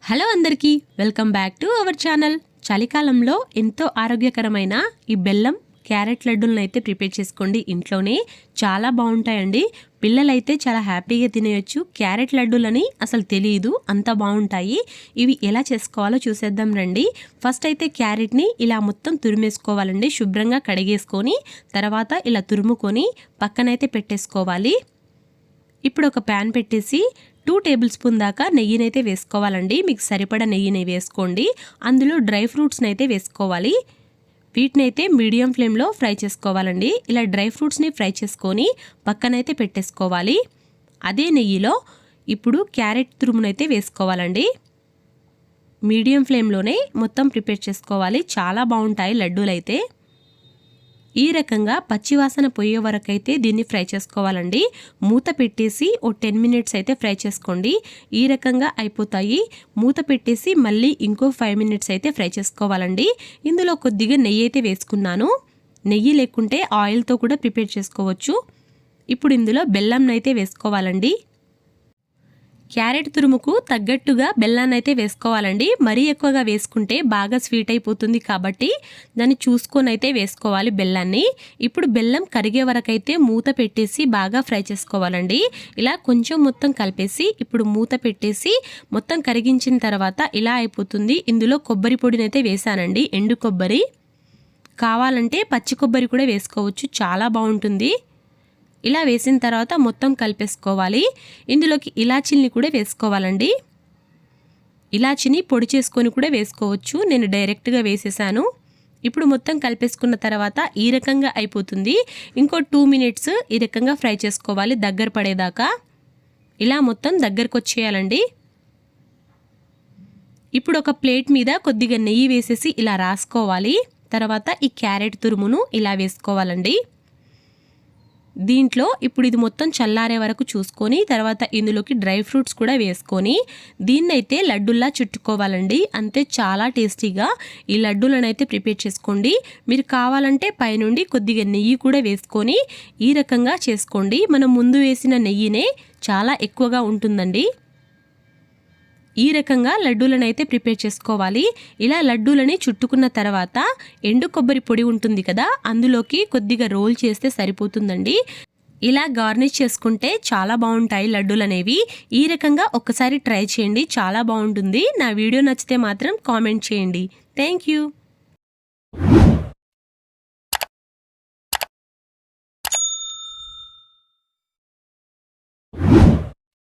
Hello అందరికీ welcome back to our channel. చలికాలంలో ఎంతో ఆరోగ్యకరమైన ఈ బెల్లం క్యారెట్ లడ్డూలను అయితే ప్రిపేర్ చేసుకోండి. ఇంట్లోనే చాలా బాగుంటాయండి. పిల్లలైతే చాలా హ్యాపీగా తినేయొచ్చు. క్యారెట్ లడ్డూలని అసలు తెలియదు, అంత బాగుంటాయి. ఇవి ఎలా చేసుకోవాలో చూసేద్దాం రండి. ఫస్ట్ అయితే క్యారెట్ని ఇలా మొత్తం తురిమేసుకోవాలండి. శుభ్రంగా కడిగేసుకొని తర్వాత ఇలా తురుముకొని పక్కనైతే పెట్టేసుకోవాలి. ఇప్పుడు ఒక ప్యాన్ పెట్టేసి 2 టేబుల్ స్పూన్ దాకా నెయ్యినైతే వేసుకోవాలండి. మీకు సరిపడా నెయ్యిని వేసుకోండి. అందులో డ్రై ఫ్రూట్స్ని అయితే వేసుకోవాలి. వీటిని అయితే మీడియం ఫ్లేమ్లో ఫ్రై చేసుకోవాలండి. ఇలా డ్రై ఫ్రూట్స్ని ఫ్రై చేసుకొని పక్కనైతే పెట్టేసుకోవాలి. అదే నెయ్యిలో ఇప్పుడు క్యారెట్ తురుమునైతే వేసుకోవాలండి. మీడియం ఫ్లేమ్లోనే మొత్తం ప్రిపేర్ చేసుకోవాలి. చాలా బాగుంటాయి లడ్డూలు అయితే. ఈ రకంగా పచ్చివాసన పోయే వరకు అయితే దీన్ని ఫ్రై చేసుకోవాలండి. మూత పెట్టేసి ఓ 10 మినిట్స్ అయితే ఫ్రై చేసుకోండి. ఈ రకంగా అయిపోతాయి. మూత పెట్టేసి మళ్ళీ ఇంకో 5 మినిట్స్ అయితే ఫ్రై చేసుకోవాలండి. ఇందులో కొద్దిగా నెయ్యి అయితే వేసుకున్నాను. నెయ్యి లేకుంటే ఆయిల్తో కూడా ప్రిపేర్ చేసుకోవచ్చు. ఇప్పుడు ఇందులో బెల్లంని అయితే వేసుకోవాలండి. క్యారెట్ తురుముకు తగ్గట్టుగా బెల్లాన్ని అయితే వేసుకోవాలండి. మరీ ఎక్కువగా వేసుకుంటే బాగా స్వీట్ అయిపోతుంది కాబట్టి దాన్ని చూసుకొని అయితే వేసుకోవాలి బెల్లాన్ని. ఇప్పుడు బెల్లం కరిగే వరకు అయితే మూత పెట్టేసి బాగా ఫ్రై చేసుకోవాలండి. ఇలా కొంచెం మొత్తం కలిపేసి ఇప్పుడు మూత పెట్టేసి మొత్తం కరిగించిన తర్వాత ఇలా అయిపోతుంది. ఇందులో కొబ్బరి పొడిని అయితే వేసానండి, ఎండు కొబ్బరి. కావాలంటే పచ్చి కొబ్బరి కూడా వేసుకోవచ్చు, చాలా బాగుంటుంది. ఇలా వేసిన తర్వాత మొత్తం కలిపేసుకోవాలి. ఇందులోకి ఇలాచీల్ని కూడా వేసుకోవాలండి. ఇలాచీని పొడి చేసుకొని కూడా వేసుకోవచ్చు. నేను డైరెక్ట్గా వేసేసాను. ఇప్పుడు మొత్తం కలిపేసుకున్న తర్వాత ఈ రకంగా అయిపోతుంది. ఇంకో 2 మినిట్స్ ఈ రకంగా ఫ్రై చేసుకోవాలి దగ్గర పడేదాకా. ఇలా మొత్తం దగ్గరకు వచ్చేయాలండి. ఇప్పుడు ఒక ప్లేట్ మీద కొద్దిగా నెయ్యి వేసేసి ఇలా రాసుకోవాలి. తర్వాత ఈ క్యారెట్ తురుమును ఇలా వేసుకోవాలండి. దీంట్లో ఇప్పుడు ఇది మొత్తం చల్లారే వరకు చూసుకొని తర్వాత ఇందులోకి డ్రై ఫ్రూట్స్ కూడా వేసుకొని దీన్నైతే లడ్డూల్లా చుట్టుకోవాలండి. అంతే, చాలా టేస్టీగా ఈ లడ్డూలను అయితే ప్రిపేర్ చేసుకోండి. మీరు కావాలంటే పైనుండి కొద్దిగా నెయ్యి కూడా వేసుకొని ఈ రకంగా చేసుకోండి. మనం ముందు వేసిన నెయ్యినే చాలా ఎక్కువగా ఉంటుందండి. ఈ రకంగా లడ్డూలను అయితే ప్రిపేర్ చేసుకోవాలి. ఇలా లడ్డూలని చుట్టుకున్న తర్వాత ఎండు కొబ్బరి పొడి ఉంటుంది కదా, అందులోకి కొద్దిగా రోల్ చేస్తే సరిపోతుందండి. ఇలా గార్నిష్ చేసుకుంటే చాలా బాగుంటాయి లడ్డూలు అనేవి. ఈ రకంగా ఒక్కసారి ట్రై చేయండి, చాలా బాగుంటుంది. నా వీడియో నచ్చితే మాత్రం కామెంట్ చేయండి. Thank you.